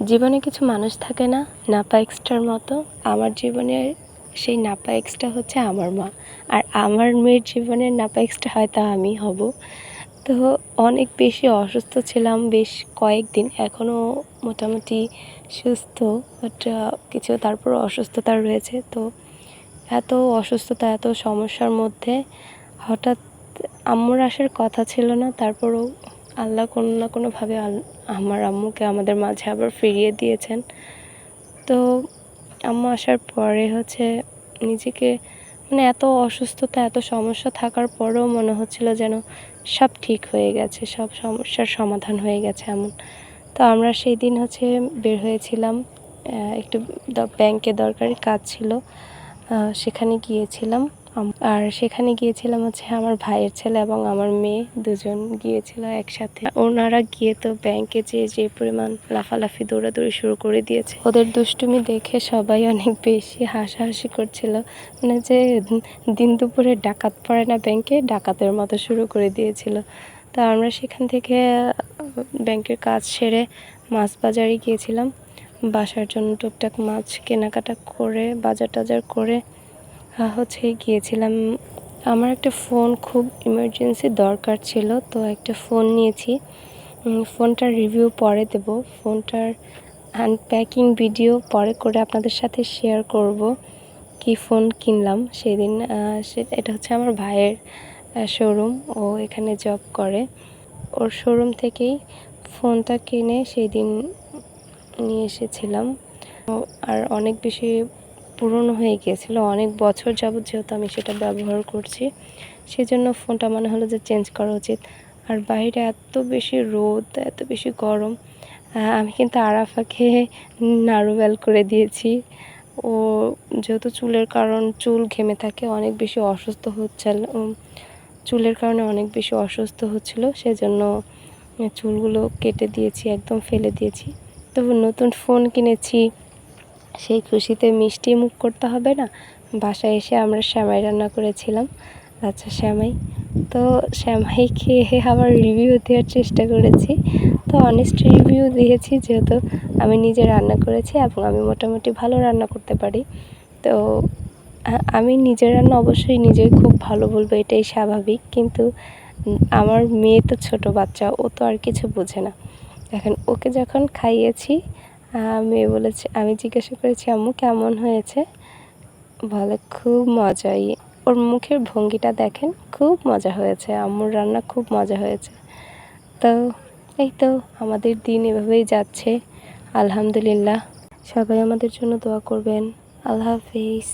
জীবনে কিছু মানুষ থাকে না নাপা এক্সটার মতো। আমার জীবনের সেই নাপা এক্সটা হচ্ছে আমার মা। আর আমার মেয়ের জীবনের নাপা এক্সটা হয়তো আমি হব। তো অনেক বেশি অসুস্থ ছিলাম বেশ কয়েকদিন, এখনও মোটামুটি সুস্থ, বাট কিছু তারপর অসুস্থতা রয়েছে। তো এত অসুস্থতা, এত সমস্যার মধ্যে হঠাৎ আম্মুর আসার কথা ছিল না, তারপরও আল্লাহ কোনো না কোনোভাবে আমার আম্মুকে আমাদের মাঝে আবার ফিরিয়ে দিয়েছেন। তো আম্মু আসার পরে নিজেকে এত অসুস্থতা, এত সমস্যা থাকার পরেও মনে হচ্ছিল যেন সব ঠিক হয়ে গেছে, সব সমস্যার সমাধান হয়ে গেছে এমন। তো আমরা সেই দিন বের হয়েছিলাম, একটু ব্যাংকে দরকারি কাজ ছিল, সেখানে গিয়েছিলাম। আর সেখানে গিয়েছিলাম আমার ভাইয়ের ছেলে এবং আমার মেয়ে দুজন গিয়েছিল একসাথে। ওনারা গিয়ে তো ব্যাংকে যে পরিমাণ লাফালাফি দৌড়াদৌড়ি শুরু করে দিয়েছে, ওদের দুষ্টুমি দেখে সবাই অনেক বেশি হাসাহাসি করছিল। যে দিন দুপুরে ডাকাত পড়ে না ব্যাংকে, ডাকাতের মতো শুরু করে দিয়েছিল। তো আমরা সেখান থেকে ব্যাংকের কাজ সেরে মাছ বাজারে গিয়েছিলাম, বাসার জন্য টুকটাক মাছ কেনাকাটা করে বাজার টাজার করে গিয়েছিলাম। আমার একটা ফোন খুব ইমার্জেন্সি দরকার ছিল, তো একটা ফোন নিয়েছি। ফোনটার রিভিউ পরে দেব, ফোনটার আনপ্যাকিং ভিডিও পরে করে আপনাদের সাথে শেয়ার করব কি ফোন কিনলাম সেদিন। এটা আমার ভাইয়ের শোরুম, ও এখানে জব করে, ওর শোরুম থেকেই ফোনটা কিনে সেই দিন নিয়ে এসেছিলাম। আর অনেক বেশি পুরনো হয়ে গিয়েছিল, অনেক বছর যাবত যেহেতু আমি সেটা ব্যবহার করছি, সেজন্য ফোনটা মনে হলো যে চেঞ্জ করা উচিত। আর বাইরে এত বেশি রোদ, এত বেশি গরম, আমি কিন্তু আরাফাকে নাড়ুবেল করে দিয়েছি। ও যেহেতু চুল ঘেমে থাকে, অনেক বেশি অসুস্থ চুলের কারণে অনেক বেশি অসুস্থ হচ্ছিল, সেজন্য চুলগুলো কেটে দিয়েছি, একদম ফেলে দিয়েছি। তো নতুন ফোন কিনেছি, সেই খুশিতে মিষ্টি মুখ করতে হবে না। বাসায় এসে আমরা সেমাই রান্না করেছিলাম, আচ্ছা সেমাই। তো সেমাই খেয়ে আবার রিভিউ দেওয়ার চেষ্টা করেছি। তো অনেস্ট রিভিউ দিয়েছি, যেহেতু আমি নিজে রান্না করেছি এবং আমি মোটামুটি ভালো রান্না করতে পারি। তো আমি নিজের রান্না অবশ্যই নিজেই খুব ভালো বলবো, এটাই স্বাভাবিক। কিন্তু আমার মেয়ে তো ছোট বাচ্চা, ও তো আর কিছু বোঝে না। এখন ওকে যখন খাইয়েছি, মেয়ে বলেছে, আমি জিজ্ঞাসা করেছি আম্মু কেমন হয়েছে, বলে খুব মজাই। ওর মুখের ভঙ্গিটা দেখেন, খুব মজা হয়েছে, আম্মুর রান্না খুব মজা হয়েছে। তো এই তো আমাদের দিন এভাবেই যাচ্ছে, আলহামদুলিল্লাহ। সবাই আমাদের জন্য দোয়া করবেন। আল্লাহ হাফিজ।